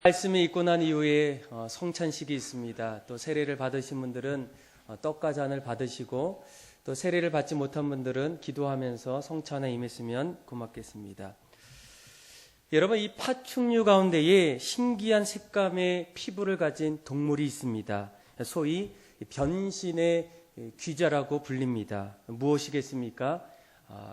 말씀을 읽고 난 이후에 성찬식이 있습니다. 또 세례를 받으신 분들은 떡과 잔을 받으시고 또 세례를 받지 못한 분들은 기도하면서 성찬에 임했으면 고맙겠습니다. 여러분, 이 파충류 가운데에 신기한 색감의 피부를 가진 동물이 있습니다. 소위 변신의 귀자라고 불립니다. 무엇이겠습니까?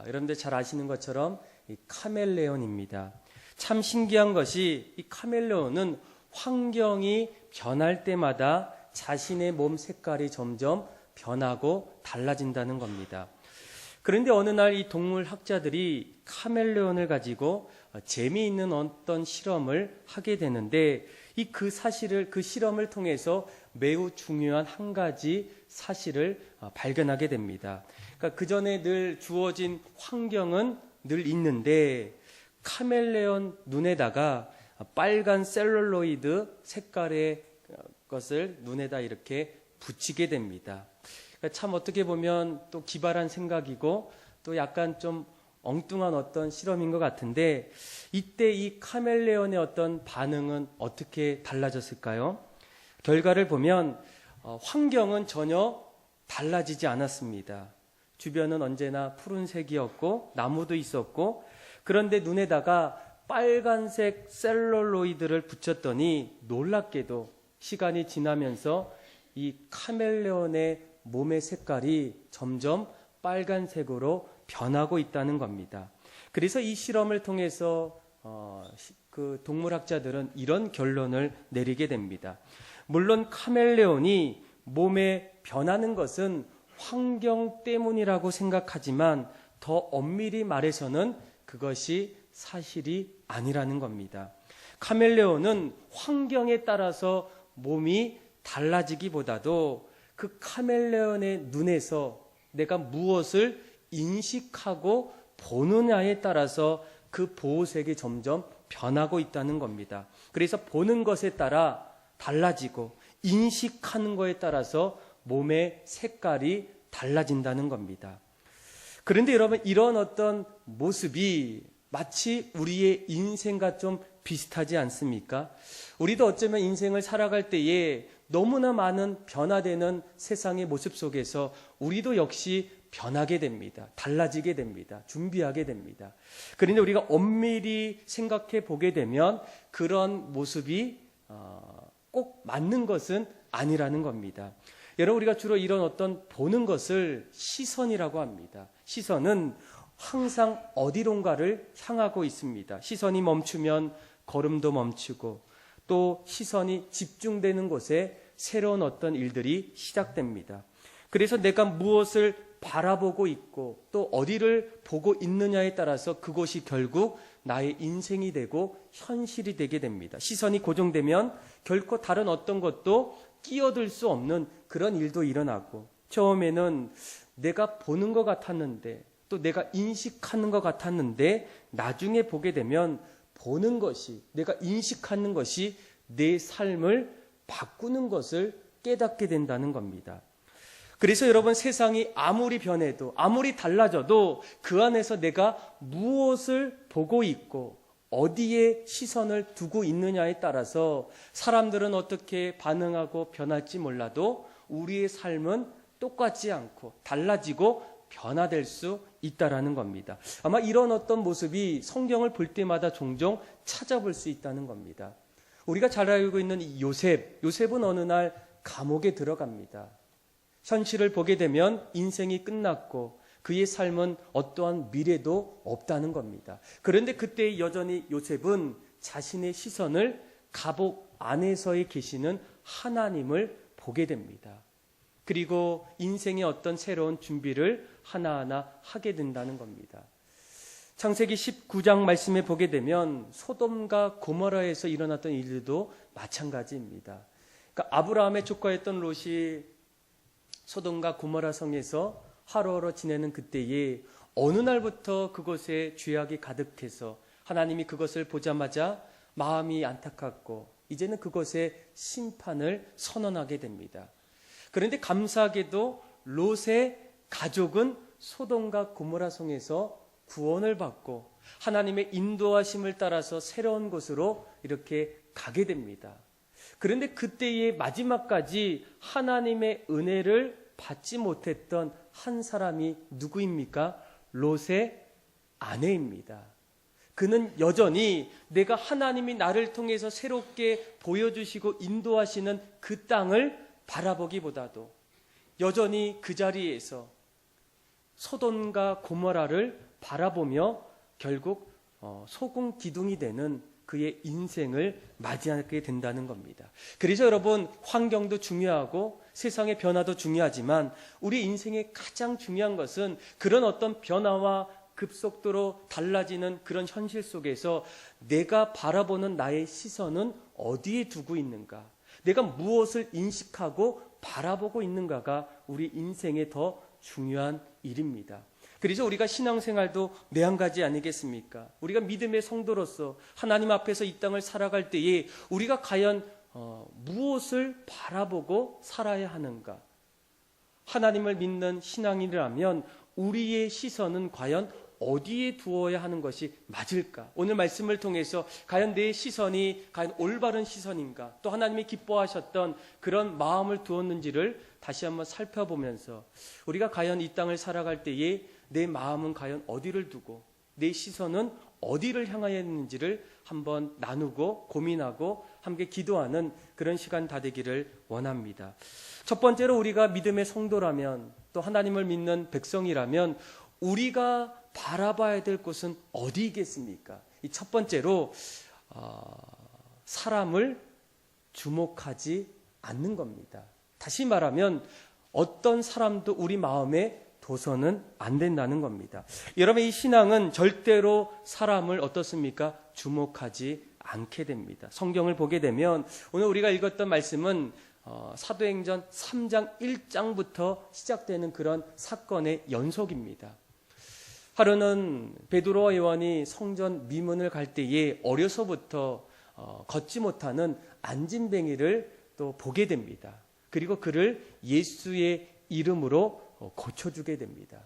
여러분들 잘 아시는 것처럼 이 카멜레온입니다. 참 신기한 것이 이 카멜레온은 환경이 변할 때마다 자신의 몸 색깔이 점점 변하고 달라진다는 겁니다. 그런데 어느 날 이 동물 학자들이 카멜레온을 가지고 재미있는 어떤 실험을 하게 되는데 그 실험을 통해서 매우 중요한 한 가지 사실을 발견하게 됩니다. 그러니까 그 전에 늘 주어진 환경은 늘 있는데 카멜레온 눈에다가 빨간 셀룰로이드 색깔의 것을 눈에다 이렇게 붙이게 됩니다. 그러니까 참 어떻게 보면 또 기발한 생각이고 또 약간 좀 엉뚱한 어떤 실험인 것 같은데 이때 이 카멜레온의 어떤 반응은 어떻게 달라졌을까요? 결과를 보면 환경은 전혀 달라지지 않았습니다. 주변은 언제나 푸른색이었고 나무도 있었고 그런데 눈에다가 빨간색 셀룰로이드를 붙였더니 놀랍게도 시간이 지나면서 이 카멜레온의 몸의 색깔이 점점 빨간색으로 변하고 있다는 겁니다. 그래서 이 실험을 통해서 그 동물학자들은 이런 결론을 내리게 됩니다. 물론 카멜레온이 몸에 변하는 것은 환경 때문이라고 생각하지만 더 엄밀히 말해서는 그것이 사실이 아니라는 겁니다. 카멜레온은 환경에 따라서 몸이 달라지기보다도 그 카멜레온의 눈에서 내가 무엇을 인식하고 보느냐에 따라서 그 보호색이 점점 변하고 있다는 겁니다. 그래서 보는 것에 따라 달라지고 인식하는 것에 따라서 몸의 색깔이 달라진다는 겁니다. 그런데 여러분, 이런 어떤 모습이 마치 우리의 인생과 좀 비슷하지 않습니까? 우리도 어쩌면 인생을 살아갈 때에 너무나 많은 변화되는 세상의 모습 속에서 우리도 역시 변하게 됩니다. 달라지게 됩니다. 준비하게 됩니다. 그런데 우리가 엄밀히 생각해 보게 되면 그런 모습이 꼭 맞는 것은 아니라는 겁니다. 여러분, 우리가 주로 이런 어떤 보는 것을 시선이라고 합니다. 시선은 항상 어디론가를 향하고 있습니다. 시선이 멈추면 걸음도 멈추고 또 시선이 집중되는 곳에 새로운 어떤 일들이 시작됩니다. 그래서 내가 무엇을 바라보고 있고 또 어디를 보고 있느냐에 따라서 그곳이 결국 나의 인생이 되고 현실이 되게 됩니다. 시선이 고정되면 결코 다른 어떤 것도 끼어들 수 없는 그런 일도 일어나고 처음에는 내가 보는 것 같았는데 또 내가 인식하는 것 같았는데 나중에 보게 되면 보는 것이 내가 인식하는 것이 내 삶을 바꾸는 것을 깨닫게 된다는 겁니다. 그래서 여러분, 세상이 아무리 변해도 아무리 달라져도 그 안에서 내가 무엇을 보고 있고 어디에 시선을 두고 있느냐에 따라서 사람들은 어떻게 반응하고 변할지 몰라도 우리의 삶은 똑같지 않고 달라지고 변화될 수 있다라는 겁니다. 아마 이런 어떤 모습이 성경을 볼 때마다 종종 찾아볼 수 있다는 겁니다. 우리가 잘 알고 있는 이 요셉은 어느 날 감옥에 들어갑니다. 현실을 보게 되면 인생이 끝났고 그의 삶은 어떠한 미래도 없다는 겁니다. 그런데 그때 여전히 요셉은 자신의 시선을 감옥 안에서에 계시는 하나님을 보게 됩니다. 그리고 인생의 어떤 새로운 준비를 하나하나 하게 된다는 겁니다. 창세기 19장 말씀에 보게 되면 소돔과 고모라에서 일어났던 일들도 마찬가지입니다. 그러니까 아브라함의 조카였던 롯이 소돔과 고모라 성에서 하루하루 지내는 그때에 어느 날부터 그곳에 죄악이 가득해서 하나님이 그것을 보자마자 마음이 안타깝고 이제는 그곳에 심판을 선언하게 됩니다. 그런데 감사하게도 롯의 가족은 소돔과 고모라 성에서 구원을 받고 하나님의 인도하심을 따라서 새로운 곳으로 이렇게 가게 됩니다. 그런데 그때의 마지막까지 하나님의 은혜를 받지 못했던 한 사람이 누구입니까? 롯의 아내입니다. 그는 여전히 내가 하나님이 나를 통해서 새롭게 보여주시고 인도하시는 그 땅을 바라보기보다도 여전히 그 자리에서 소돔과 고모라를 바라보며 결국 소금 기둥이 되는 그의 인생을 맞이하게 된다는 겁니다. 그래서 여러분, 환경도 중요하고 세상의 변화도 중요하지만 우리 인생의 가장 중요한 것은 그런 어떤 변화와 급속도로 달라지는 그런 현실 속에서 내가 바라보는 나의 시선은 어디에 두고 있는가, 내가 무엇을 인식하고 바라보고 있는가가 우리 인생의 더 중요한 일입니다. 그래서 우리가 신앙생활도 매한가지 아니겠습니까? 우리가 믿음의 성도로서 하나님 앞에서 이 땅을 살아갈 때에 우리가 과연 무엇을 바라보고 살아야 하는가? 하나님을 믿는 신앙인이라면 우리의 시선은 과연 어디에 두어야 하는 것이 맞을까? 오늘 말씀을 통해서 과연 내 시선이 과연 올바른 시선인가? 또 하나님이 기뻐하셨던 그런 마음을 두었는지를 다시 한번 살펴보면서 우리가 과연 이 땅을 살아갈 때에 내 마음은 과연 어디를 두고 내 시선은 어디를 향하여 있는지를 한번 나누고 고민하고 함께 기도하는 그런 시간 다 되기를 원합니다. 첫 번째로 우리가 믿음의 성도라면, 또 하나님을 믿는 백성이라면 우리가 바라봐야 될 곳은 어디겠습니까? 이 첫 번째로 사람을 주목하지 않는 겁니다. 다시 말하면 어떤 사람도 우리 마음에 둬서는 안 된다는 겁니다. 여러분, 이 신앙은 절대로 사람을 어떻습니까? 주목하지 않게 됩니다. 성경을 보게 되면 오늘 우리가 읽었던 말씀은 사도행전 3장 1장부터 시작되는 그런 사건의 연속입니다. 하루는 베드로와 요한이 성전 미문을 갈 때에 어려서부터 걷지 못하는 안진뱅이를 또 보게 됩니다. 그리고 그를 예수의 이름으로 고쳐주게 됩니다.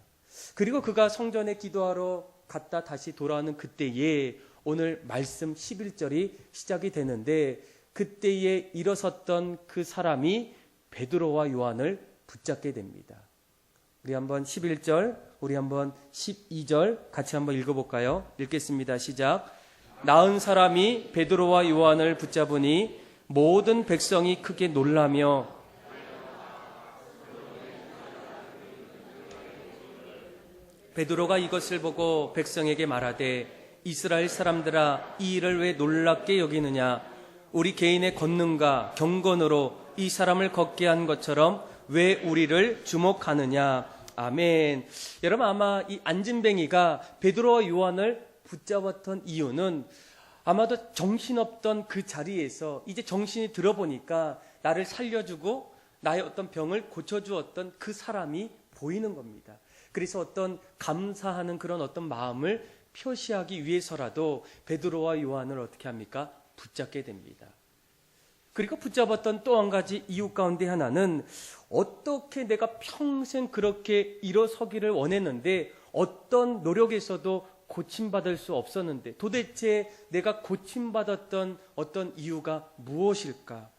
그리고 그가 성전에 기도하러 갔다 다시 돌아오는 그때에 오늘 말씀 11절이 시작이 되는데, 그때에 일어섰던 그 사람이 베드로와 요한을 붙잡게 됩니다. 우리 한번 11절, 우리 한번 12절 같이 한번 읽어볼까요? 읽겠습니다. 시작. 나은 사람이 베드로와 요한을 붙잡으니 모든 백성이 크게 놀라며 베드로가 이것을 보고 백성에게 말하되 이스라엘 사람들아, 이 일을 왜 놀랍게 여기느냐? 우리 개인의 권능과 경건으로 이 사람을 걷게 한 것처럼 왜 우리를 주목하느냐? 아멘. 여러분, 아마 이 안진뱅이가 베드로와 요한을 붙잡았던 이유는 아마도 정신없던 그 자리에서 이제 정신이 들어보니까 나를 살려주고 나의 어떤 병을 고쳐주었던 그 사람이 보이는 겁니다. 그래서 어떤 감사하는 그런 어떤 마음을 표시하기 위해서라도 베드로와 요한을 어떻게 합니까? 붙잡게 됩니다. 그리고 붙잡았던 또 한 가지 이유 가운데 하나는, 어떻게 내가 평생 그렇게 일어서기를 원했는데 어떤 노력에서도 고침받을 수 없었는데 도대체 내가 고침받았던 어떤 이유가 무엇일까?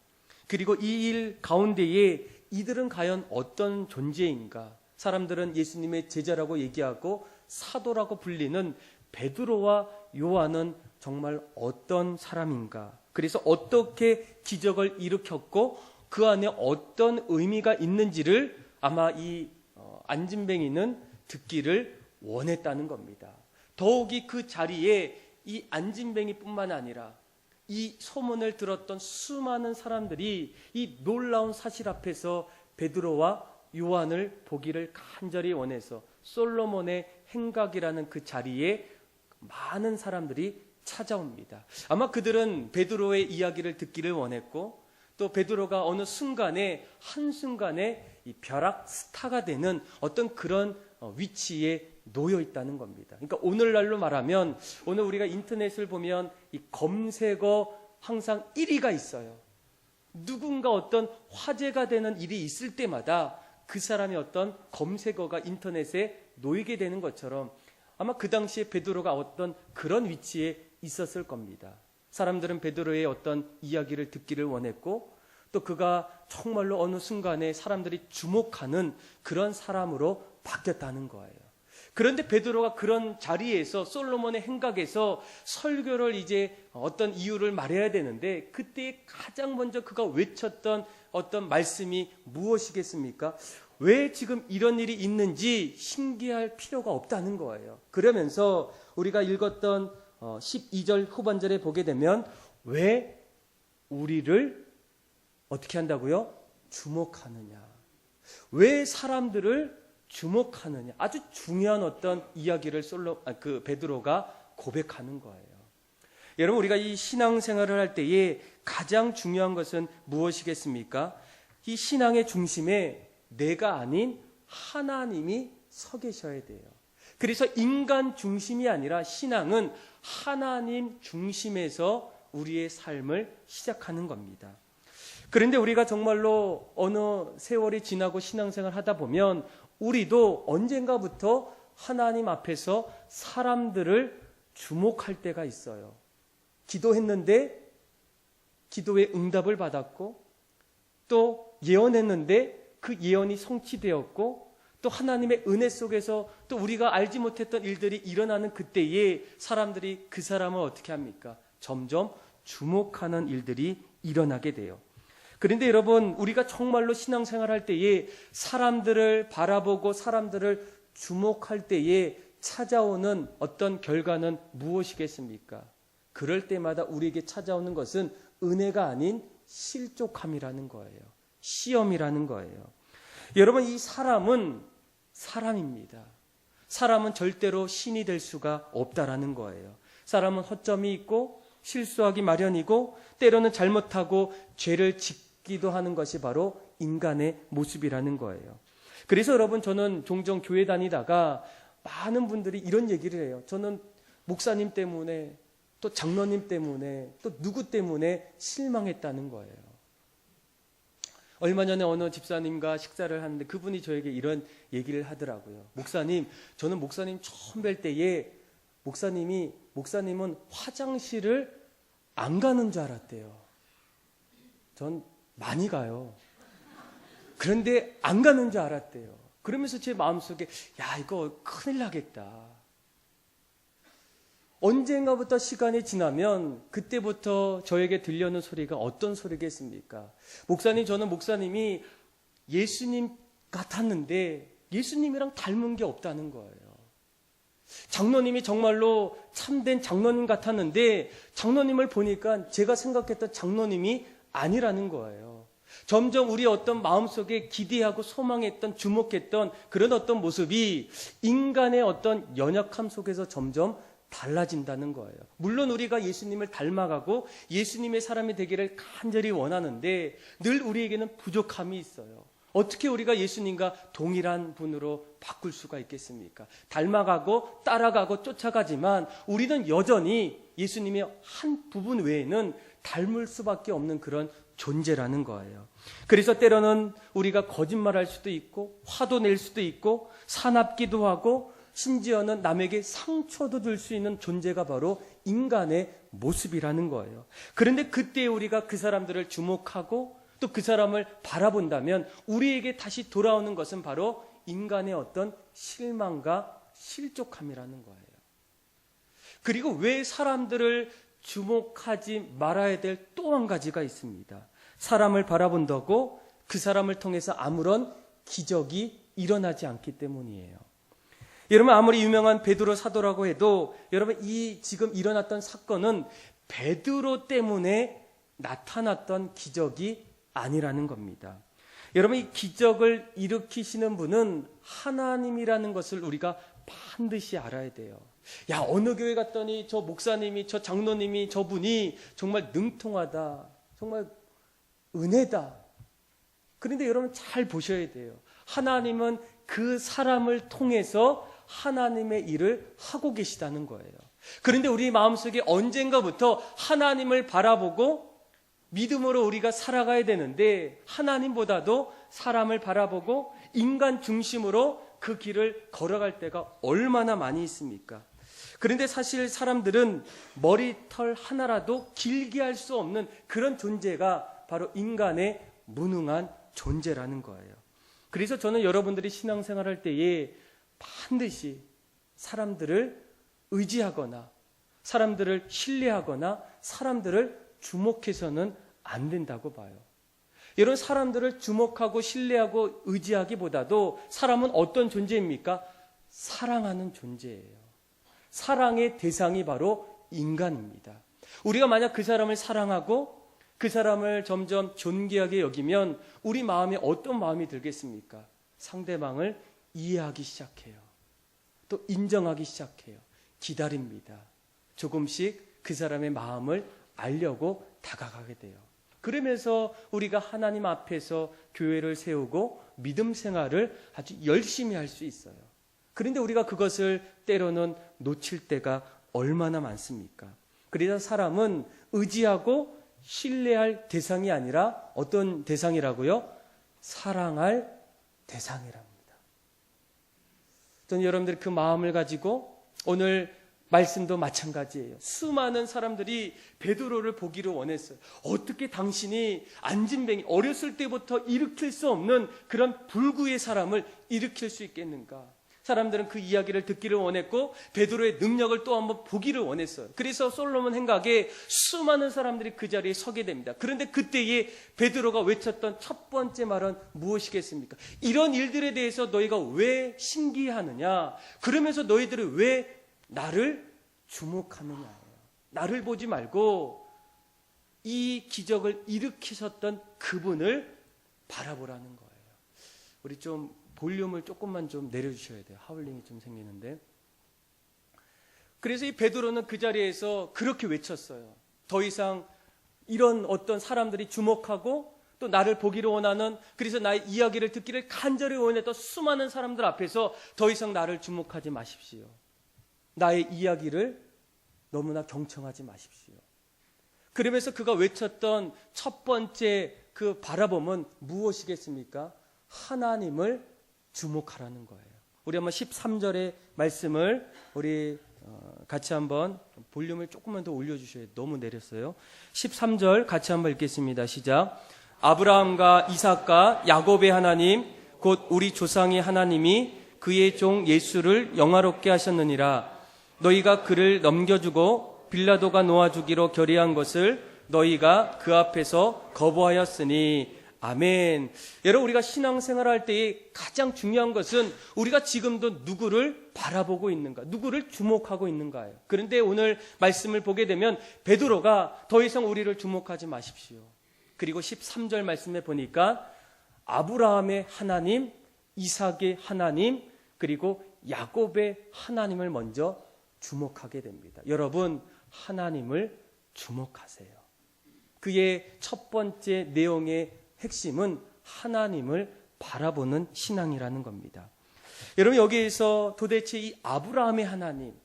그리고 이 일 가운데에 이들은 과연 어떤 존재인가? 사람들은 예수님의 제자라고 얘기하고 사도라고 불리는 베드로와 요한은 정말 어떤 사람인가? 그래서 어떻게 기적을 일으켰고 그 안에 어떤 의미가 있는지를 아마 이 안진뱅이는 듣기를 원했다는 겁니다. 더욱이 그 자리에 이 안진뱅이뿐만 아니라 이 소문을 들었던 수많은 사람들이 이 놀라운 사실 앞에서 베드로와 요한을 보기를 간절히 원해서 솔로몬의 행각이라는 그 자리에 많은 사람들이 찾아옵니다. 아마 그들은 베드로의 이야기를 듣기를 원했고, 또 베드로가 어느 순간에 한순간에 이 벼락 스타가 되는 어떤 그런 위치에 놓여 있다는 겁니다. 그러니까 오늘날로 말하면 오늘 우리가 인터넷을 보면 이 검색어 항상 1위가 있어요. 누군가 어떤 화제가 되는 일이 있을 때마다 그 사람의 어떤 검색어가 인터넷에 놓이게 되는 것처럼 아마 그 당시에 베드로가 어떤 그런 위치에 있었을 겁니다. 사람들은 베드로의 어떤 이야기를 듣기를 원했고 또 그가 정말로 어느 순간에 사람들이 주목하는 그런 사람으로 바뀌었다는 거예요. 그런데 베드로가 그런 자리에서 솔로몬의 행각에서 설교를 이제 어떤 이유를 말해야 되는데 그때 가장 먼저 그가 외쳤던 어떤 말씀이 무엇이겠습니까? 왜 지금 이런 일이 있는지 신기할 필요가 없다는 거예요. 그러면서 우리가 읽었던 12절 후반절에 보게 되면 왜 우리를 어떻게 한다고요? 주목하느냐. 왜 사람들을 주목하느냐. 아주 중요한 어떤 이야기를 베드로가 고백하는 거예요. 여러분, 우리가 이 신앙생활을 할 때에 가장 중요한 것은 무엇이겠습니까? 이 신앙의 중심에 내가 아닌 하나님이 서 계셔야 돼요. 그래서 인간 중심이 아니라 신앙은 하나님 중심에서 우리의 삶을 시작하는 겁니다. 그런데 우리가 정말로 어느 세월이 지나고 신앙생활 하다 보면 우리도 언젠가부터 하나님 앞에서 사람들을 주목할 때가 있어요. 기도했는데 기도의 응답을 받았고 또 예언했는데 그 예언이 성취되었고 또 하나님의 은혜 속에서 또 우리가 알지 못했던 일들이 일어나는 그때에 사람들이 그 사람을 어떻게 합니까? 점점 주목하는 일들이 일어나게 돼요. 그런데 여러분, 우리가 정말로 신앙생활할 때에 사람들을 바라보고 사람들을 주목할 때에 찾아오는 어떤 결과는 무엇이겠습니까? 그럴 때마다 우리에게 찾아오는 것은 은혜가 아닌 실족함이라는 거예요. 시험이라는 거예요. 여러분, 이 사람은 사람입니다. 사람은 절대로 신이 될 수가 없다라는 거예요. 사람은 허점이 있고 실수하기 마련이고 때로는 잘못하고 죄를 짓기도 하는 것이 바로 인간의 모습이라는 거예요. 그래서 여러분, 저는 종종 교회 다니다가 많은 분들이 이런 얘기를 해요. 저는 목사님 때문에 또 장로님 때문에 또 누구 때문에 실망했다는 거예요. 얼마 전에 어느 집사님과 식사를 하는데 그분이 저에게 이런 얘기를 하더라고요. 목사님, 저는 목사님 처음 뵐 때에 목사님은 화장실을 안 가는 줄 알았대요. 전 많이 가요. 그런데 안 가는 줄 알았대요. 그러면서 제 마음속에 야, 이거 큰일 나겠다. 언젠가부터 시간이 지나면 그때부터 저에게 들려오는 소리가 어떤 소리겠습니까? 목사님, 저는 목사님이 예수님 같았는데 예수님이랑 닮은 게 없다는 거예요. 장로님이 정말로 참된 장로님 같았는데 장로님을 보니까 제가 생각했던 장로님이 아니라는 거예요. 점점 우리 어떤 마음속에 기대하고 소망했던 주목했던 그런 어떤 모습이 인간의 어떤 연약함 속에서 점점 달라진다는 거예요. 물론 우리가 예수님을 닮아가고 예수님의 사람이 되기를 간절히 원하는데 늘 우리에게는 부족함이 있어요. 어떻게 우리가 예수님과 동일한 분으로 바꿀 수가 있겠습니까? 닮아가고 따라가고 쫓아가지만 우리는 여전히 예수님의 한 부분 외에는 닮을 수밖에 없는 그런 존재라는 거예요. 그래서 때로는 우리가 거짓말할 수도 있고 화도 낼 수도 있고 사납기도 하고 심지어는 남에게 상처도 줄 수 있는 존재가 바로 인간의 모습이라는 거예요. 그런데 그때 우리가 그 사람들을 주목하고 또 그 사람을 바라본다면 우리에게 다시 돌아오는 것은 바로 인간의 어떤 실망과 실족함이라는 거예요. 그리고 왜 사람들을 주목하지 말아야 될 또 한 가지가 있습니다. 사람을 바라본다고 그 사람을 통해서 아무런 기적이 일어나지 않기 때문이에요. 여러분, 아무리 유명한 베드로 사도라고 해도 여러분, 이 지금 일어났던 사건은 베드로 때문에 나타났던 기적이 아니라는 겁니다. 여러분, 이 기적을 일으키시는 분은 하나님이라는 것을 우리가 반드시 알아야 돼요. 야, 어느 교회 갔더니 저 목사님이, 저 장로님이, 저분이 정말 능통하다, 정말 은혜다. 그런데 여러분 잘 보셔야 돼요. 하나님은 그 사람을 통해서 하나님의 일을 하고 계시다는 거예요. 그런데 우리 마음속에 언젠가부터 하나님을 바라보고 믿음으로 우리가 살아가야 되는데 하나님보다도 사람을 바라보고 인간 중심으로 그 길을 걸어갈 때가 얼마나 많이 있습니까? 그런데 사실 사람들은 머리털 하나라도 길게 할 수 없는 그런 존재가 바로 인간의 무능한 존재라는 거예요. 그래서 저는 여러분들이 신앙생활할 때에 반드시 사람들을 의지하거나 사람들을 신뢰하거나 사람들을 주목해서는 안 된다고 봐요. 이런 사람들을 주목하고 신뢰하고 의지하기보다도 사람은 어떤 존재입니까? 사랑하는 존재예요. 사랑의 대상이 바로 인간입니다. 우리가 만약 그 사람을 사랑하고 그 사람을 점점 존귀하게 여기면 우리 마음에 어떤 마음이 들겠습니까? 상대방을 이해하기 시작해요. 또 인정하기 시작해요. 기다립니다. 조금씩 그 사람의 마음을 알려고 다가가게 돼요. 그러면서 우리가 하나님 앞에서 교회를 세우고 믿음 생활을 아주 열심히 할 수 있어요. 그런데 우리가 그것을 때로는 놓칠 때가 얼마나 많습니까? 그래서 사람은 의지하고 신뢰할 대상이 아니라 어떤 대상이라고요? 사랑할 대상이랍니다. 저는 여러분들이 그 마음을 가지고 오늘 말씀도 마찬가지예요. 수많은 사람들이 베드로를 보기를 원했어요. 어떻게 당신이 안진뱅이 어렸을 때부터 일으킬 수 없는 그런 불구의 사람을 일으킬 수 있겠는가? 사람들은 그 이야기를 듣기를 원했고 베드로의 능력을 또 한번 보기를 원했어요. 그래서 솔로몬 행각에 수많은 사람들이 그 자리에 서게 됩니다. 그런데 그때에 베드로가 외쳤던 첫 번째 말은 무엇이겠습니까? 이런 일들에 대해서 너희가 왜 신기하느냐? 그러면서 너희들이 왜 나를 주목하느냐? 나를 보지 말고 이 기적을 일으키셨던 그분을 바라보라는 거예요. 우리 좀 볼륨을 조금만 좀 내려주셔야 돼요. 하울링이 좀 생기는데. 그래서 이 베드로는 그 자리에서 그렇게 외쳤어요. 더 이상 이런 어떤 사람들이 주목하고 또 나를 보기를 원하는, 그래서 나의 이야기를 듣기를 간절히 원했던 수많은 사람들 앞에서 더 이상 나를 주목하지 마십시오. 나의 이야기를 너무나 경청하지 마십시오. 그러면서 그가 외쳤던 첫 번째 그 바라봄은 무엇이겠습니까? 하나님을 주목하라는 거예요. 우리 한번 13절의 말씀을 우리 같이 한번 볼륨을 조금만 더 올려주셔야 돼요. 너무 내렸어요. 13절 같이 한번 읽겠습니다. 시작. 아브라함과 이삭과 야곱의 하나님 곧 우리 조상의 하나님이 그의 종 예수를 영화롭게 하셨느니라. 너희가 그를 넘겨주고 빌라도가 놓아주기로 결의한 것을 너희가 그 앞에서 거부하였으니 아멘. 여러분, 우리가 신앙생활할 때에 가장 중요한 것은 우리가 지금도 누구를 바라보고 있는가, 누구를 주목하고 있는가예요. 그런데 오늘 말씀을 보게 되면 베드로가 더 이상 우리를 주목하지 마십시오. 그리고 13절 말씀에 보니까 아브라함의 하나님, 이삭의 하나님, 그리고 야곱의 하나님을 먼저 주목하게 됩니다. 여러분, 하나님을 주목하세요. 그의 첫 번째 내용의 핵심은 하나님을 바라보는 신앙이라는 겁니다. 여러분, 여기에서 도대체 이 아브라함의 하나님,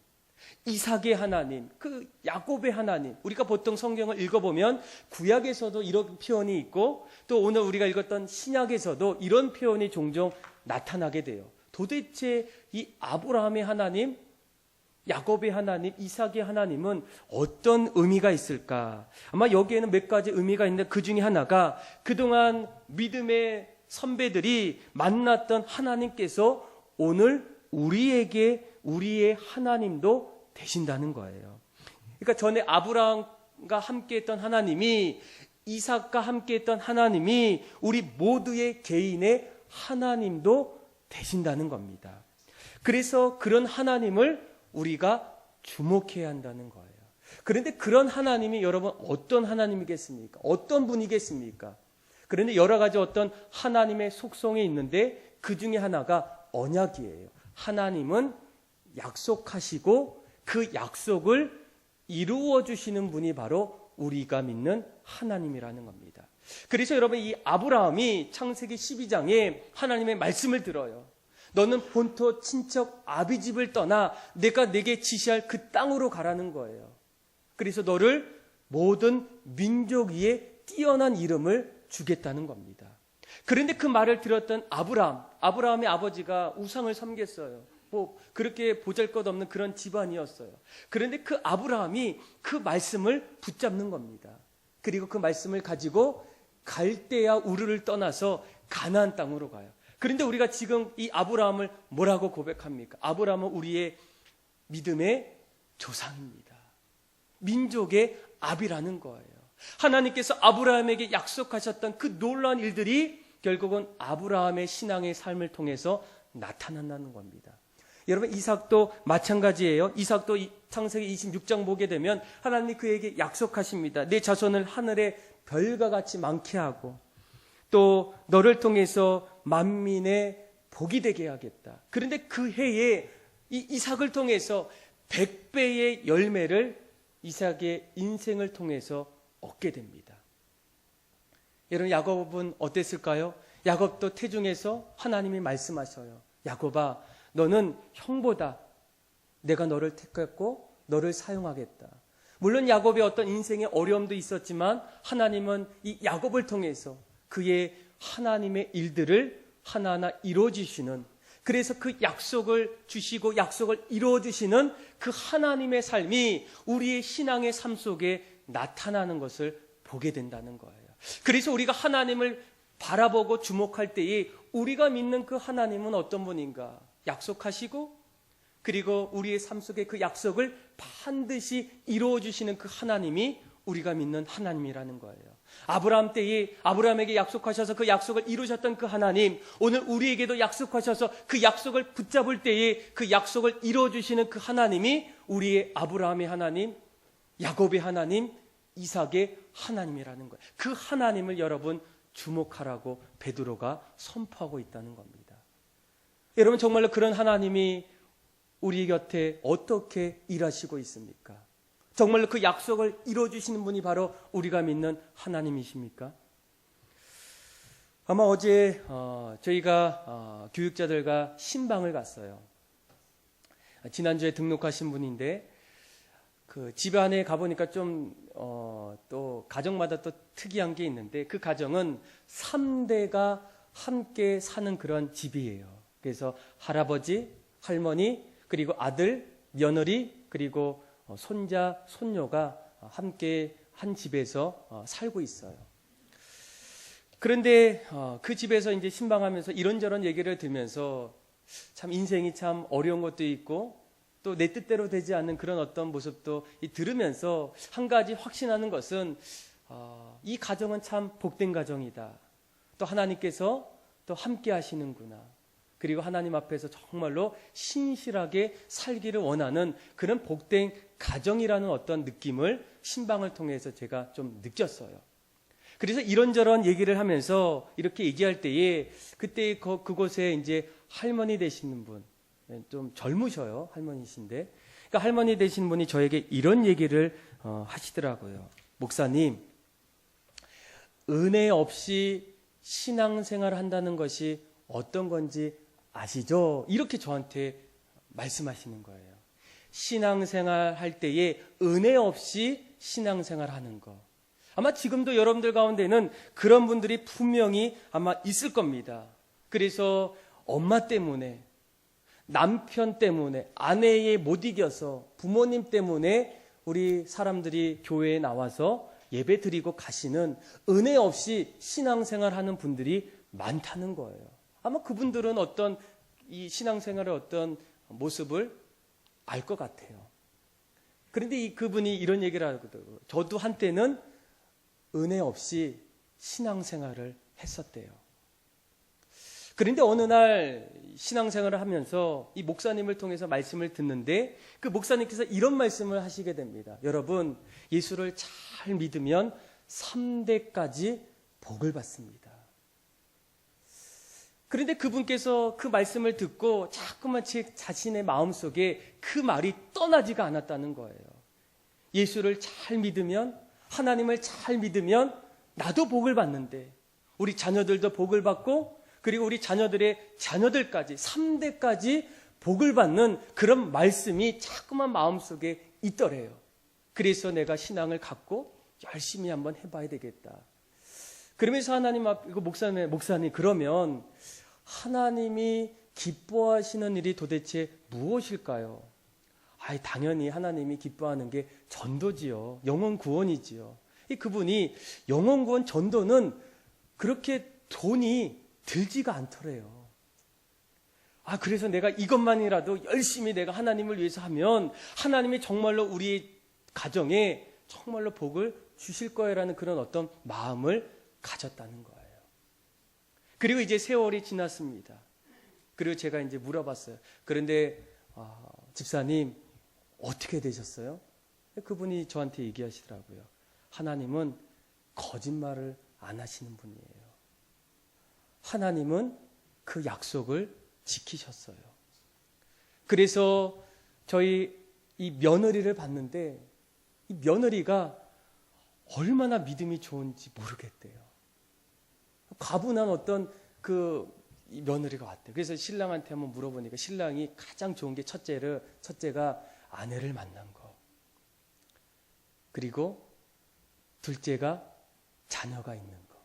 이삭의 하나님, 그 야곱의 하나님, 우리가 보통 성경을 읽어보면 구약에서도 이런 표현이 있고 또 오늘 우리가 읽었던 신약에서도 이런 표현이 종종 나타나게 돼요. 도대체 이 아브라함의 하나님, 야곱의 하나님, 이삭의 하나님은 어떤 의미가 있을까? 아마 여기에는 몇 가지 의미가 있는데 그 중에 하나가 그동안 믿음의 선배들이 만났던 하나님께서 오늘 우리에게 우리의 하나님도 되신다는 거예요. 그러니까 전에 아브라함과 함께했던 하나님이, 이삭과 함께했던 하나님이 우리 모두의 개인의 하나님도 되신다는 겁니다. 그래서 그런 하나님을 우리가 주목해야 한다는 거예요. 그런데 그런 하나님이 여러분 어떤 하나님이겠습니까? 어떤 분이겠습니까? 그런데 여러 가지 어떤 하나님의 속성이 있는데 그 중에 하나가 언약이에요. 하나님은 약속하시고 그 약속을 이루어 주시는 분이 바로 우리가 믿는 하나님이라는 겁니다. 그래서 여러분, 이 아브라함이 창세기 12장에 하나님의 말씀을 들어요. 너는 본토 친척 아비집을 떠나 내가 내게 지시할 그 땅으로 가라는 거예요. 그래서 너를 모든 민족 위에 뛰어난 이름을 주겠다는 겁니다. 그런데 그 말을 들었던 아브라함의 아버지가 우상을 섬겼어요. 그렇게 보잘것없는 그런 집안이었어요. 그런데 그 아브라함이 그 말씀을 붙잡는 겁니다. 그리고 그 말씀을 가지고 갈대아 우르를 떠나서 가나안 땅으로 가요. 그런데 우리가 지금 이 아브라함을 뭐라고 고백합니까? 아브라함은 우리의 믿음의 조상입니다. 민족의 아비라는 거예요. 하나님께서 아브라함에게 약속하셨던 그 놀라운 일들이 결국은 아브라함의 신앙의 삶을 통해서 나타난다는 겁니다. 여러분, 이삭도 마찬가지예요. 이삭도 창세기 26장 보게 되면 하나님이 그에게 약속하십니다. 내 자손을 하늘의 별과 같이 많게 하고 또 너를 통해서 만민의 복이 되게 하겠다. 그런데 그 해에 이 이삭을 통해서 100배의 열매를 이삭의 인생을 통해서 얻게 됩니다. 여러분, 야곱은 어땠을까요? 야곱도 태중에서 하나님이 말씀하셔요. 야곱아, 너는 형보다 내가 너를 택했고 너를 사용하겠다. 물론 야곱의 어떤 인생의 어려움도 있었지만 하나님은 이 야곱을 통해서 그의 하나님의 일들을 하나하나 이루어주시는, 그래서 그 약속을 주시고 약속을 이루어주시는 그 하나님의 삶이 우리의 신앙의 삶 속에 나타나는 것을 보게 된다는 거예요. 그래서 우리가 하나님을 바라보고 주목할 때에 우리가 믿는 그 하나님은 어떤 분인가? 약속하시고 그리고 우리의 삶 속에 그 약속을 반드시 이루어주시는 그 하나님이 우리가 믿는 하나님이라는 거예요. 아브라함 때에 아브라함에게 약속하셔서 그 약속을 이루셨던 그 하나님, 오늘 우리에게도 약속하셔서 그 약속을 붙잡을 때에 그 약속을 이루어주시는 그 하나님이 우리의 아브라함의 하나님, 야곱의 하나님, 이삭의 하나님이라는 거예요. 그 하나님을 여러분 주목하라고 베드로가 선포하고 있다는 겁니다. 여러분, 정말로 그런 하나님이 우리 곁에 어떻게 일하시고 있습니까? 정말로 그 약속을 이루어주시는 분이 바로 우리가 믿는 하나님이십니까? 아마 어제 저희가 교육자들과 신방을 갔어요. 지난주에 등록하신 분인데 그 집안에 가보니까 좀 또 가정마다 또 특이한 게 있는데 그 가정은 3대가 함께 사는 그런 집이에요. 그래서 할아버지, 할머니, 그리고 아들, 며느리, 그리고 손자, 손녀가 함께 한 집에서 살고 있어요. 그런데 그 집에서 이제 신방하면서 이런저런 얘기를 들으면서 참 인생이 참 어려운 것도 있고 또 내 뜻대로 되지 않는 그런 어떤 모습도 들으면서 한 가지 확신하는 것은 이 가정은 참 복된 가정이다. 또 하나님께서 또 함께 하시는구나. 그리고 하나님 앞에서 정말로 신실하게 살기를 원하는 그런 복된 가정이라는 어떤 느낌을 신방을 통해서 제가 좀 느꼈어요. 그래서 이런저런 얘기를 하면서 이렇게 얘기할 때에 그때 그곳에 이제 할머니 되시는 분, 좀 젊으셔요. 할머니신데. 그러니까 할머니 되신 분이 저에게 이런 얘기를 하시더라고요. 목사님, 은혜 없이 신앙생활을 한다는 것이 어떤 건지 아시죠? 이렇게 저한테 말씀하시는 거예요. 신앙생활 할 때에 은혜 없이 신앙생활 하는 거. 아마 지금도 여러분들 가운데는 그런 분들이 분명히 아마 있을 겁니다. 그래서 엄마 때문에, 남편 때문에, 아내에 못 이겨서, 부모님 때문에 우리 사람들이 교회에 나와서 예배 드리고 가시는 은혜 없이 신앙생활 하는 분들이 많다는 거예요. 아마 그분들은 어떤 이 신앙생활의 어떤 모습을 알 것 같아요. 그런데 그분이 이런 얘기를 하거든요. 저도 한때는 은혜 없이 신앙생활을 했었대요. 그런데 어느 날 신앙생활을 하면서 이 목사님을 통해서 말씀을 듣는데 그 목사님께서 이런 말씀을 하시게 됩니다. 여러분, 예수를 잘 믿으면 3대까지 복을 받습니다. 그런데 그분께서 그 말씀을 듣고 자꾸만 자신의 마음속에 그 말이 떠나지가 않았다는 거예요. 예수를 잘 믿으면, 하나님을 잘 믿으면 나도 복을 받는데 우리 자녀들도 복을 받고 그리고 우리 자녀들의 자녀들까지 3대까지 복을 받는 그런 말씀이 자꾸만 마음속에 있더래요. 그래서 내가 신앙을 갖고 열심히 한번 해봐야 되겠다. 그러면서 하나님 앞, 목사님, 그러면 하나님이 기뻐하시는 일이 도대체 무엇일까요? 당연히 하나님이 기뻐하는 게 전도지요. 영혼 구원이지요. 그분이 영혼 구원 전도는 그렇게 돈이 들지가 않더래요. 그래서 내가 이것만이라도 열심히 내가 하나님을 위해서 하면 하나님이 정말로 우리 가정에 정말로 복을 주실 거예요라는 그런 어떤 마음을 가졌다는 거예요. 그리고 이제 세월이 지났습니다. 그리고 제가 이제 물어봤어요. 그런데 집사님 어떻게 되셨어요? 그분이 저한테 얘기하시더라고요. 하나님은 거짓말을 안 하시는 분이에요. 하나님은 그 약속을 지키셨어요. 그래서 저희 이 며느리를 봤는데 이 며느리가 얼마나 믿음이 좋은지 모르겠대요. 과분한 어떤 이 며느리가 왔대요. 그래서 신랑한테 한번 물어보니까 신랑이 가장 좋은 게 첫째가 아내를 만난 거. 그리고 둘째가 자녀가 있는 거.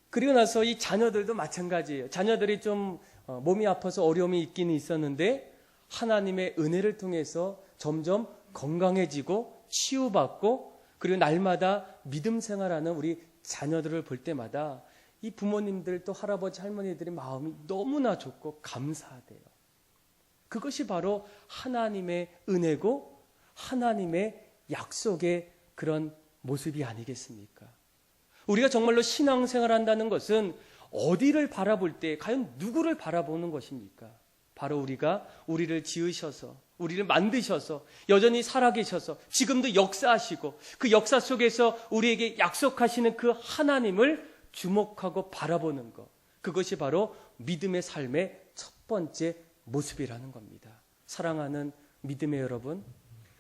그리고 나서 이 자녀들도 마찬가지예요. 자녀들이 좀 몸이 아파서 어려움이 있기는 있었는데 하나님의 은혜를 통해서 점점 건강해지고 치유받고 그리고 날마다 믿음 생활하는 우리 자녀들을 볼 때마다 이 부모님들 또 할아버지 할머니들의 마음이 너무나 좋고 감사하대요. 그것이 바로 하나님의 은혜고 하나님의 약속의 그런 모습이 아니겠습니까? 우리가 정말로 신앙생활한다는 것은 어디를 바라볼 때 과연 누구를 바라보는 것입니까? 바로 우리가 우리를 지으셔서 우리를 만드셔서 여전히 살아계셔서 지금도 역사하시고 그 역사 속에서 우리에게 약속하시는 그 하나님을 주목하고 바라보는 것. 그것이 바로 믿음의 삶의 첫 번째 모습이라는 겁니다. 사랑하는 믿음의 여러분,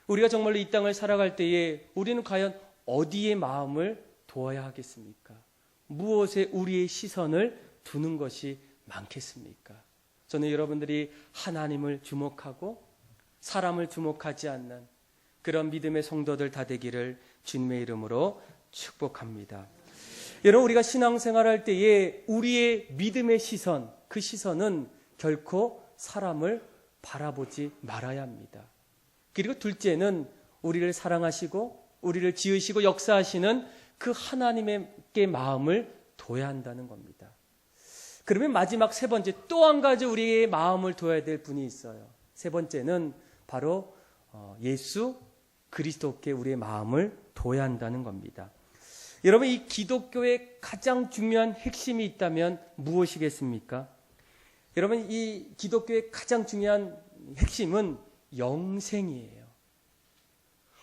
우리가 정말로 이 땅을 살아갈 때에 우리는 과연 어디에 마음을 두어야 하겠습니까? 무엇에 우리의 시선을 두는 것이 많겠습니까? 저는 여러분들이 하나님을 주목하고 사람을 주목하지 않는 그런 믿음의 성도들 다 되기를 주님의 이름으로 축복합니다. 여러분, 우리가 신앙생활할 때에 우리의 믿음의 시선, 그 시선은 결코 사람을 바라보지 말아야 합니다. 그리고 둘째는 우리를 사랑하시고 우리를 지으시고 역사하시는 그 하나님께 마음을 둬야 한다는 겁니다. 그러면 마지막 세 번째, 또 한 가지 우리의 마음을 둬야 될 분이 있어요. 세 번째는 바로 예수 그리스도께 우리의 마음을 둬야 한다는 겁니다. 여러분, 이 기독교의 가장 중요한 핵심이 있다면 무엇이겠습니까? 여러분, 이 기독교의 가장 중요한 핵심은 영생이에요.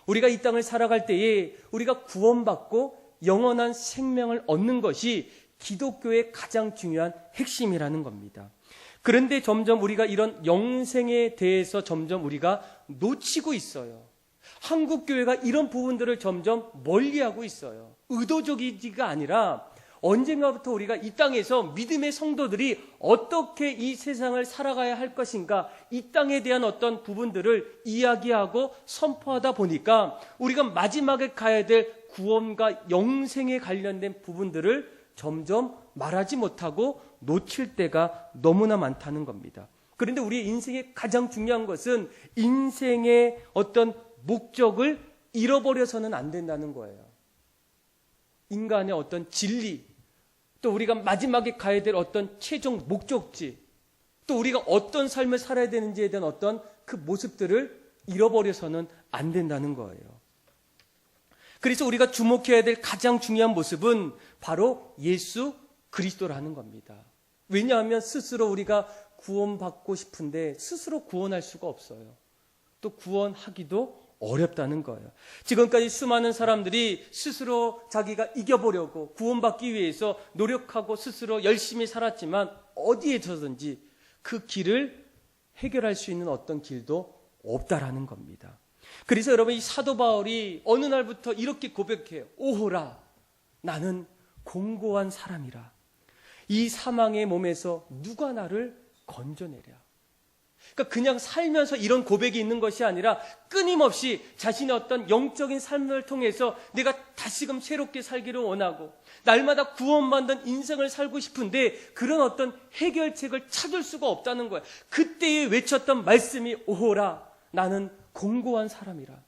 우리가 이 땅을 살아갈 때에 우리가 구원받고 영원한 생명을 얻는 것이 기독교의 가장 중요한 핵심이라는 겁니다. 그런데 점점 우리가 이런 영생에 대해서 점점 우리가 놓치고 있어요. 한국 교회가 이런 부분들을 점점 멀리하고 있어요. 의도적이지가 아니라 언젠가부터 우리가 이 땅에서 믿음의 성도들이 어떻게 이 세상을 살아가야 할 것인가, 이 땅에 대한 어떤 부분들을 이야기하고 선포하다 보니까 우리가 마지막에 가야 될 구원과 영생에 관련된 부분들을 점점 말하지 못하고 놓칠 때가 너무나 많다는 겁니다. 그런데 우리의 인생의 가장 중요한 것은 인생의 어떤 목적을 잃어버려서는 안 된다는 거예요. 인간의 어떤 진리, 또 우리가 마지막에 가야 될 어떤 최종 목적지, 또 우리가 어떤 삶을 살아야 되는지에 대한 어떤 그 모습들을 잃어버려서는 안 된다는 거예요. 그래서 우리가 주목해야 될 가장 중요한 모습은 바로 예수 그리스도라는 겁니다. 왜냐하면 스스로 우리가 구원받고 싶은데 스스로 구원할 수가 없어요. 또 구원하기도 어렵다는 거예요. 지금까지 수많은 사람들이 스스로 자기가 이겨보려고 구원받기 위해서 노력하고 스스로 열심히 살았지만 어디에서든지 그 길을 해결할 수 있는 어떤 길도 없다라는 겁니다. 그래서 여러분, 이 사도 바울이 어느 날부터 이렇게 고백해요. 오호라, 나는 공고한 사람이라. 이 사망의 몸에서 누가 나를 건져내랴. 그러니까 그냥 살면서 이런 고백이 있는 것이 아니라 끊임없이 자신의 어떤 영적인 삶을 통해서 내가 다시금 새롭게 살기를 원하고 날마다 구원받는 인생을 살고 싶은데 그런 어떤 해결책을 찾을 수가 없다는 거야. 그때에 외쳤던 말씀이 오호라 나는 공고한 사람이라.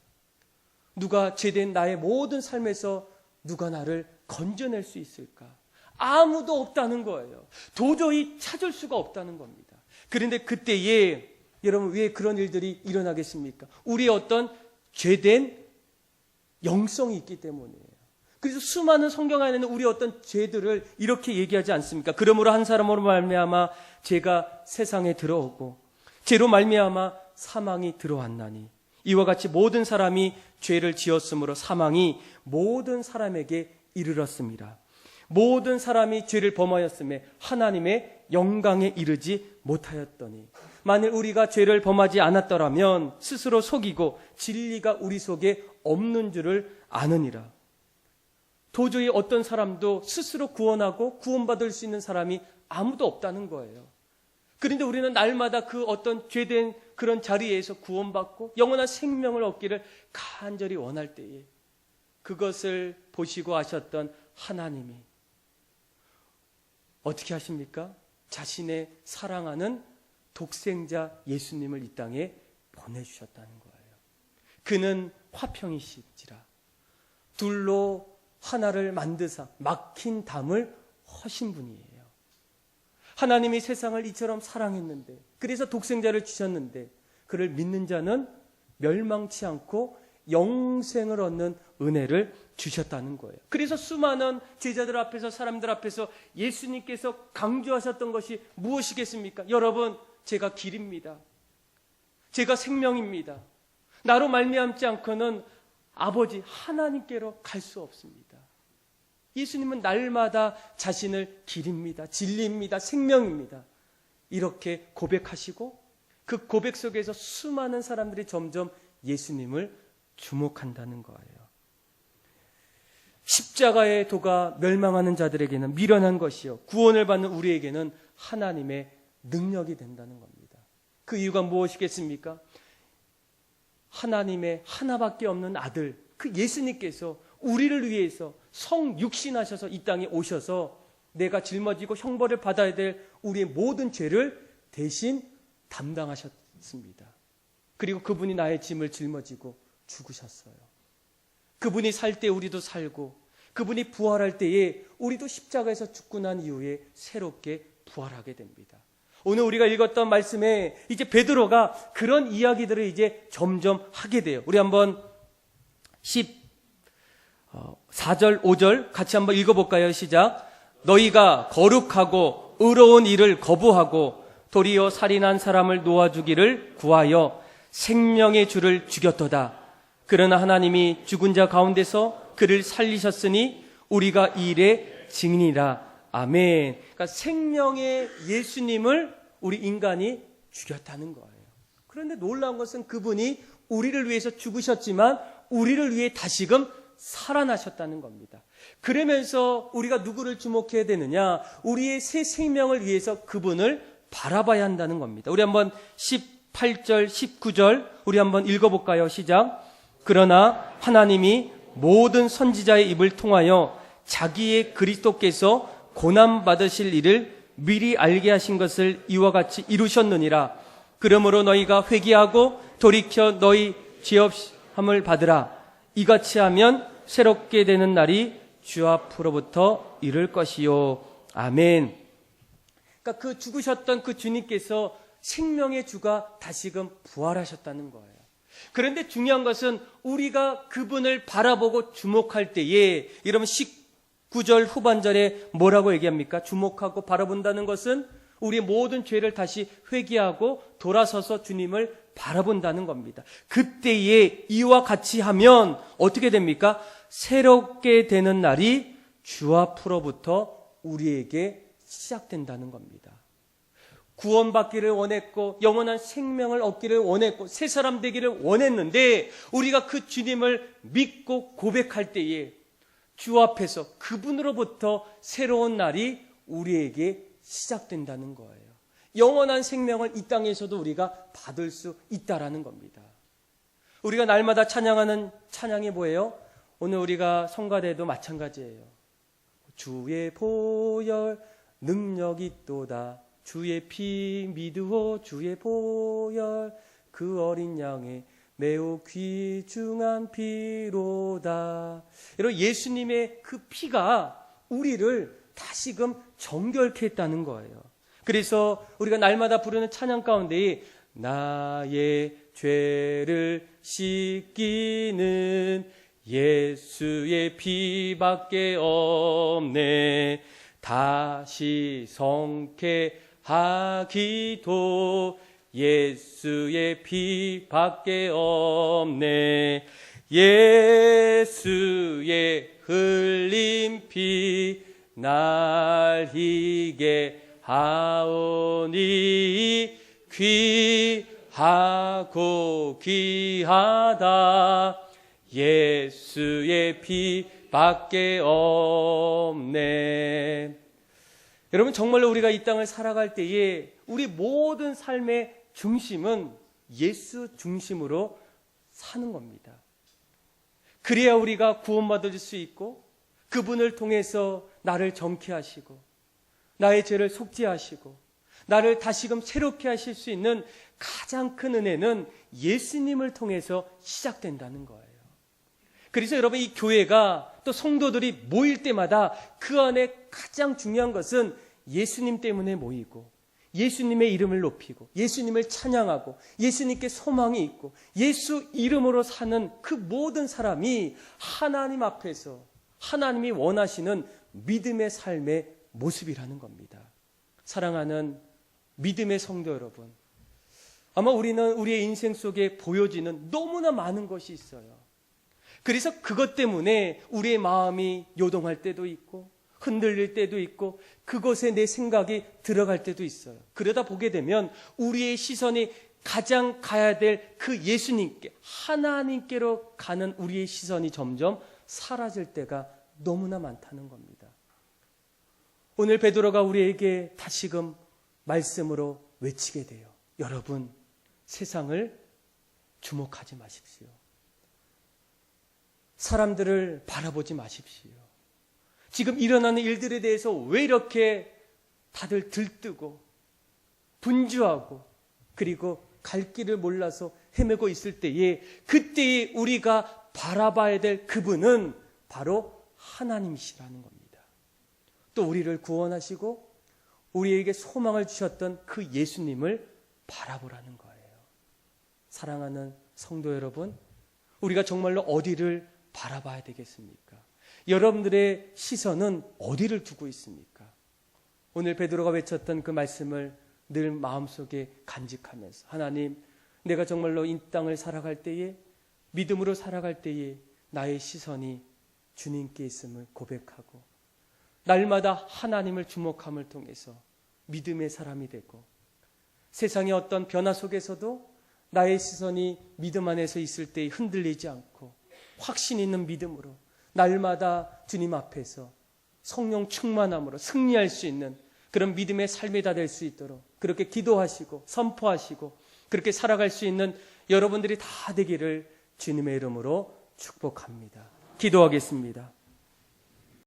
누가 죄된 나의 모든 삶에서 누가 나를 건져낼 수 있을까? 아무도 없다는 거예요. 도저히 찾을 수가 없다는 겁니다. 그런데 그때에 여러분 왜 그런 일들이 일어나겠습니까? 우리의 어떤 죄된 영성이 있기 때문이에요. 그래서 수많은 성경 안에는 우리의 어떤 죄들을 이렇게 얘기하지 않습니까? 그러므로 한 사람으로 말미암아 죄가 세상에 들어오고 죄로 말미암아 사망이 들어왔나니 이와 같이 모든 사람이 죄를 지었으므로 사망이 모든 사람에게 이르렀습니다. 모든 사람이 죄를 범하였음에 하나님의 영광에 이르지 못하였더니 만일 우리가 죄를 범하지 않았더라면 스스로 속이고 진리가 우리 속에 없는 줄을 아느니라. 도저히 어떤 사람도 스스로 구원하고 구원받을 수 있는 사람이 아무도 없다는 거예요. 그런데 우리는 날마다 그 어떤 죄된 그런 자리에서 구원받고 영원한 생명을 얻기를 간절히 원할 때에 그것을 보시고 아셨던 하나님이 어떻게 하십니까? 자신의 사랑하는 독생자 예수님을 이 땅에 보내주셨다는 거예요. 그는 화평이시지라 둘로 하나를 만드사 막힌 담을 허신 분이에요. 하나님이 세상을 이처럼 사랑했는데 그래서 독생자를 주셨는데 그를 믿는 자는 멸망치 않고 영생을 얻는 은혜를 주셨다는 거예요. 그래서 수많은 제자들 앞에서 사람들 앞에서 예수님께서 강조하셨던 것이 무엇이겠습니까? 여러분, 제가 길입니다. 제가 생명입니다. 나로 말미암지 않고는 아버지 하나님께로 갈 수 없습니다. 예수님은 날마다 자신을 길입니다. 진리입니다. 생명입니다. 이렇게 고백하시고 그 고백 속에서 수많은 사람들이 점점 예수님을 주목한다는 거예요. 십자가의 도가 멸망하는 자들에게는 미련한 것이요 구원을 받는 우리에게는 하나님의 능력이 된다는 겁니다. 그 이유가 무엇이겠습니까? 하나님의 하나밖에 없는 아들 그 예수님께서 우리를 위해서 성육신하셔서 이 땅에 오셔서 내가 짊어지고 형벌을 받아야 될 우리의 모든 죄를 대신 담당하셨습니다. 그리고 그분이 나의 짐을 짊어지고 죽으셨어요. 그분이 살 때 우리도 살고 그분이 부활할 때에 우리도 십자가에서 죽고 난 이후에 새롭게 부활하게 됩니다. 오늘 우리가 읽었던 말씀에 이제 베드로가 그런 이야기들을 이제 점점 하게 돼요. 우리 한번 4절 5절 같이 한번 읽어볼까요? 시작. 너희가 거룩하고 의로운 일을 거부하고 도리어 살인한 사람을 놓아주기를 구하여 생명의 주를 죽였도다. 그러나 하나님이 죽은 자 가운데서 그를 살리셨으니 우리가 이 일의 증인이라. 아멘. 그러니까 생명의 예수님을 우리 인간이 죽였다는 거예요. 그런데 놀라운 것은 그분이 우리를 위해서 죽으셨지만 우리를 위해 다시금 살아나셨다는 겁니다. 그러면서 우리가 누구를 주목해야 되느냐? 우리의 새 생명을 위해서 그분을 바라봐야 한다는 겁니다. 우리 한번 18절, 19절 우리 한번 읽어볼까요? 시작. 그러나 하나님이 모든 선지자의 입을 통하여 자기의 그리스도께서 고난받으실 일을 미리 알게 하신 것을 이와 같이 이루셨느니라. 그러므로 너희가 회개하고 돌이켜 너희 죄업함을 받으라. 이같이 하면 새롭게 되는 날이 주 앞으로부터 이를 것이요. 아멘. 그러니까 그 죽으셨던 그 주님께서 생명의 주가 다시금 부활하셨다는 거예요. 그런데 중요한 것은 우리가 그분을 바라보고 주목할 때에 여러분 19절 후반절에 뭐라고 얘기합니까? 주목하고 바라본다는 것은 우리의 모든 죄를 다시 회개하고 돌아서서 주님을 바라본다는 겁니다. 그때에 이와 같이 하면 어떻게 됩니까? 새롭게 되는 날이 주 앞으로부터 우리에게 시작된다는 겁니다. 구원받기를 원했고 영원한 생명을 얻기를 원했고 새 사람 되기를 원했는데 우리가 그 주님을 믿고 고백할 때에 주 앞에서 그분으로부터 새로운 날이 우리에게 시작된다는 거예요. 영원한 생명을 이 땅에서도 우리가 받을 수 있다라는 겁니다. 우리가 날마다 찬양하는 찬양이 뭐예요? 오늘 우리가 성가대도 마찬가지예요. 주의 보혈 능력이 있도다. 주의 피 믿으오 주의 보혈 그 어린 양의 매우 귀중한 피로다. 여러분, 예수님의 그 피가 우리를 다시금 정결케 했다는 거예요. 그래서 우리가 날마다 부르는 찬양 가운데 나의 죄를 씻기는 예수의 피밖에 없네. 다시 성케하기도 예수의 피밖에 없네. 예수의 흘린 피 날 희게 하오니 귀하고 귀하다. 예수의 피밖에 없네. 여러분, 정말로 우리가 이 땅을 살아갈 때에 우리 모든 삶의 중심은 예수 중심으로 사는 겁니다. 그래야 우리가 구원받을 수 있고 그분을 통해서 나를 정케 하시고 나의 죄를 속죄하시고 나를 다시금 새롭게 하실 수 있는 가장 큰 은혜는 예수님을 통해서 시작된다는 거예요. 그래서 여러분, 이 교회가 또 성도들이 모일 때마다 그 안에 가장 중요한 것은 예수님 때문에 모이고 예수님의 이름을 높이고 예수님을 찬양하고 예수님께 소망이 있고 예수 이름으로 사는 그 모든 사람이 하나님 앞에서 하나님이 원하시는 믿음의 삶의 모습이라는 겁니다. 사랑하는 믿음의 성도 여러분, 아마 우리는 우리의 인생 속에 보여지는 너무나 많은 것이 있어요. 그래서 그것 때문에 우리의 마음이 요동할 때도 있고 흔들릴 때도 있고 그것에 내 생각이 들어갈 때도 있어요. 그러다 보게 되면 우리의 시선이 가장 가야 될 그 예수님께, 하나님께로 가는 우리의 시선이 점점 사라질 때가 너무나 많다는 겁니다. 오늘 베드로가 우리에게 다시금 말씀으로 외치게 돼요. 여러분, 세상을 주목하지 마십시오. 사람들을 바라보지 마십시오. 지금 일어나는 일들에 대해서 왜 이렇게 다들 들뜨고 분주하고 그리고 갈 길을 몰라서 헤매고 있을 때에 그때에 우리가 바라봐야 될 그분은 바로 하나님이시라는 겁니다. 또 우리를 구원하시고 우리에게 소망을 주셨던 그 예수님을 바라보라는 거예요. 사랑하는 성도 여러분, 우리가 정말로 어디를 바라봐야 되겠습니까? 여러분들의 시선은 어디를 두고 있습니까? 오늘 베드로가 외쳤던 그 말씀을 늘 마음속에 간직하면서 하나님, 내가 정말로 이 땅을 살아갈 때에 믿음으로 살아갈 때에 나의 시선이 주님께 있음을 고백하고 날마다 하나님을 주목함을 통해서 믿음의 사람이 되고 세상의 어떤 변화 속에서도 나의 시선이 믿음 안에서 있을 때 흔들리지 않고 확신 있는 믿음으로 날마다 주님 앞에서 성령 충만함으로 승리할 수 있는 그런 믿음의 삶이 다 될 수 있도록 그렇게 기도하시고 선포하시고 그렇게 살아갈 수 있는 여러분들이 다 되기를 주님의 이름으로 축복합니다. 기도하겠습니다.